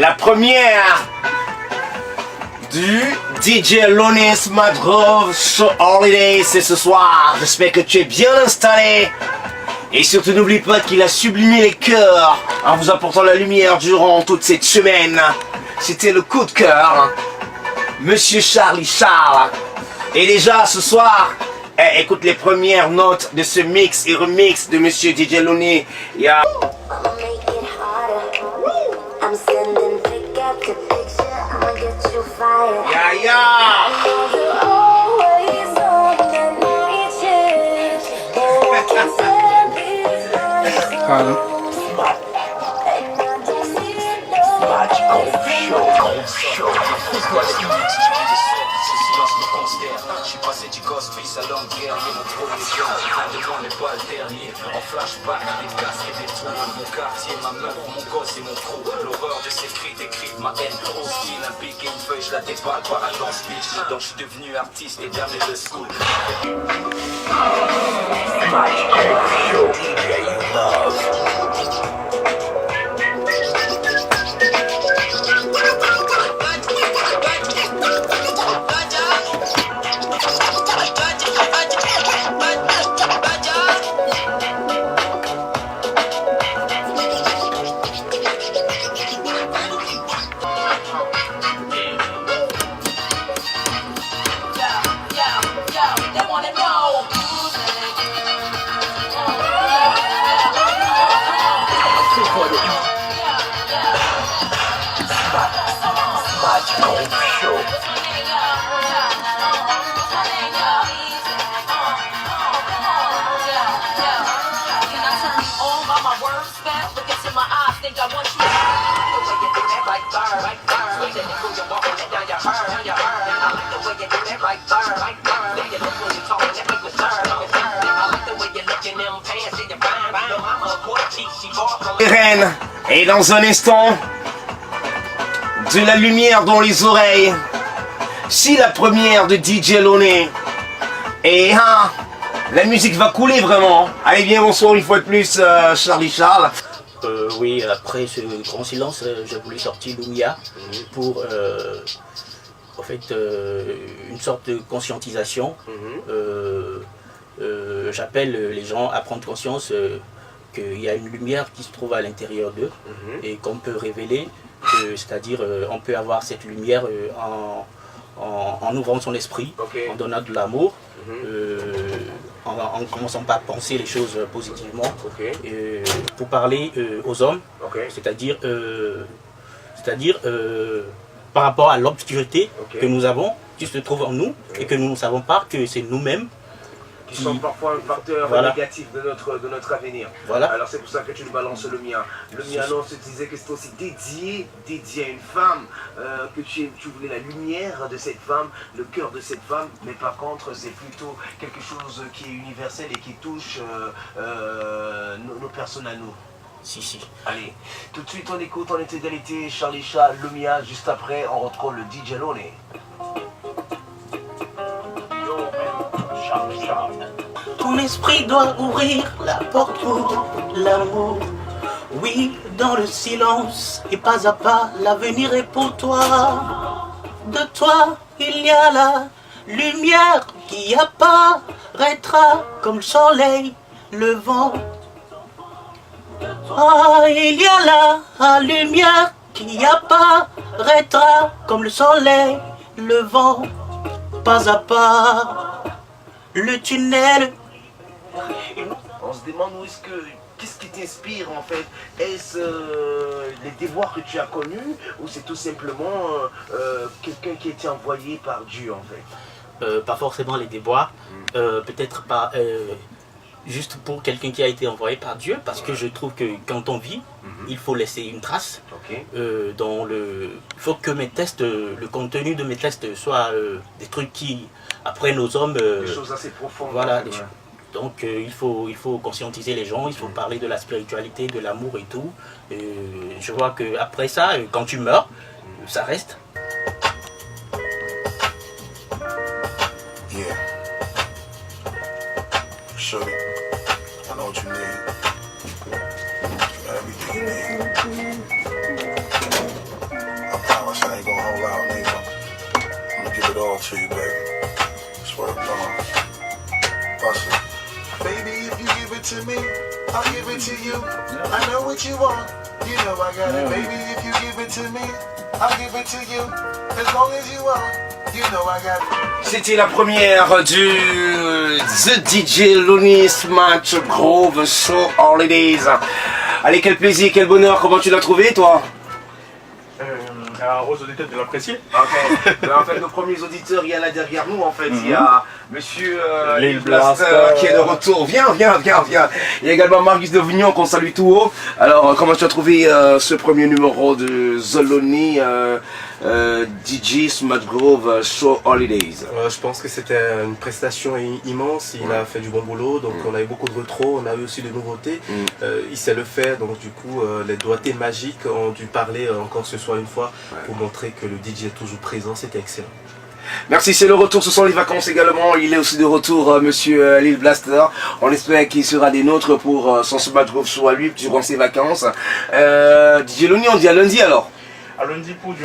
La première du DJ Lonnie Smart Groove Show Holiday, c'est ce soir. J'espère que tu es bien installé. Et surtout n'oublie pas qu'il a sublimé les cœurs en vous apportant la lumière durant toute cette semaine. C'était le coup de cœur, Monsieur Charlie Charles. Et déjà ce soir, écoute les premières notes de ce mix et remix de Monsieur DJ Lonnie. Yeah. Yeah, yeah. Pardon. Je suis passé du Ghostface à l'homme guerrier, mon premier cœur, devant n'est pas le dernier. En flashback, des casques et des trous. Mon quartier, ma meuf, mon gosse et mon trou. L'horreur de ces cris décrivent ma haine. Hostile, un pic et une feuille, je la déballe par un long speech. Donc je suis devenu artiste et dernier de school. DJ you love. Et dans un instant, de la lumière dans les oreilles. Si la première de DJ Lonnie. Et la musique va couler vraiment. Allez bien, bonsoir une fois de plus, Charlie Charles. Oui, après ce grand silence, j'ai voulu sortir Lumia pour en fait, une sorte de conscientisation. J'appelle les gens à prendre conscience qu'il y a une lumière qui se trouve à l'intérieur d'eux et qu'on peut révéler, c'est-à-dire on peut avoir cette lumière en ouvrant son esprit, en donnant de l'amour, en commençant par penser les choses positivement, pour parler aux hommes, c'est-à-dire par rapport à l'obscurité que nous avons, qui se trouve en nous, et que nous ne savons pas que c'est nous-mêmes qui sont parfois un facteur négatif de notre avenir. Voilà. Alors c'est pour ça que tu nous balances le mien. Le mien, non, je te disais que c'est aussi dédié à une femme, que tu voulais la lumière de cette femme, le cœur de cette femme, mais par contre c'est plutôt quelque chose qui est universel et qui touche nos personnes à nous. Si. Allez, tout de suite on écoute en intégralité Charlie Charles, le mien, juste après on retrouve le DJ Lonnie. Ton esprit doit ouvrir la porte pour l'amour. Oui, dans le silence, et pas à pas, l'avenir est pour toi. De toi, il y a la lumière qui apparaîtra comme le soleil levant. Ah, il y a la lumière qui apparaîtra comme le soleil levant. Pas à pas, le tunnel. On se demande qu'est-ce qui t'inspire en fait? Est-ce les devoirs que tu as connus ou c'est tout simplement quelqu'un qui a été envoyé par Dieu en fait? Pas forcément les déboires, peut-être pas juste pour quelqu'un qui a été envoyé par Dieu, parce que je trouve que quand on vit, il faut laisser une trace. Il faut que mes tests, le contenu de mes tests soit des trucs qui apprennent aux hommes. Des choses assez profondes. Voilà. Donc il faut conscientiser les gens, il faut parler de la spiritualité, de l'amour et tout. Je vois que après ça, quand tu meurs, ça reste. Yeah. Shorty, I know what you need. Everything you need. all to you, baby. Swear to God. Bust it. Baby, if you give it to me, I'll give it to you. I know what you want. You know I got it. Baby, if you give it to me, I'll give it to you. As long as you want. You know I got it. C'était la première du The DJ Lonely Smart Groove Show Holidays. Allez, quel plaisir, quel bonheur, comment tu l'as trouvé toi? Aux auditeurs de l'apprécier. Ok, en fait nos premiers auditeurs, il y en a derrière nous en fait, il y a monsieur Lil Blaster qui est de retour, viens. Il y a également Marcus de Vignon qu'on salue tout haut. Alors comment tu as trouvé ce premier numéro de The Lonely DJ Smart Groove Show Holidays? Je pense que c'était une prestation immense, il a fait du bon boulot, donc on a eu beaucoup de retros, on a eu aussi de nouveautés, il sait le faire, donc du coup les doigtés magiques ont dû parler encore ce soir une fois pour montrer que le DJ est toujours présent, c'était excellent. Merci, c'est le retour, ce sont les vacances également, il est aussi de retour monsieur Lil Blaster, on espère qu'il sera des nôtres pour son Smart Groove Show à lui durant ses vacances. DJ Lonely, on dit à lundi alors? À lundi pour du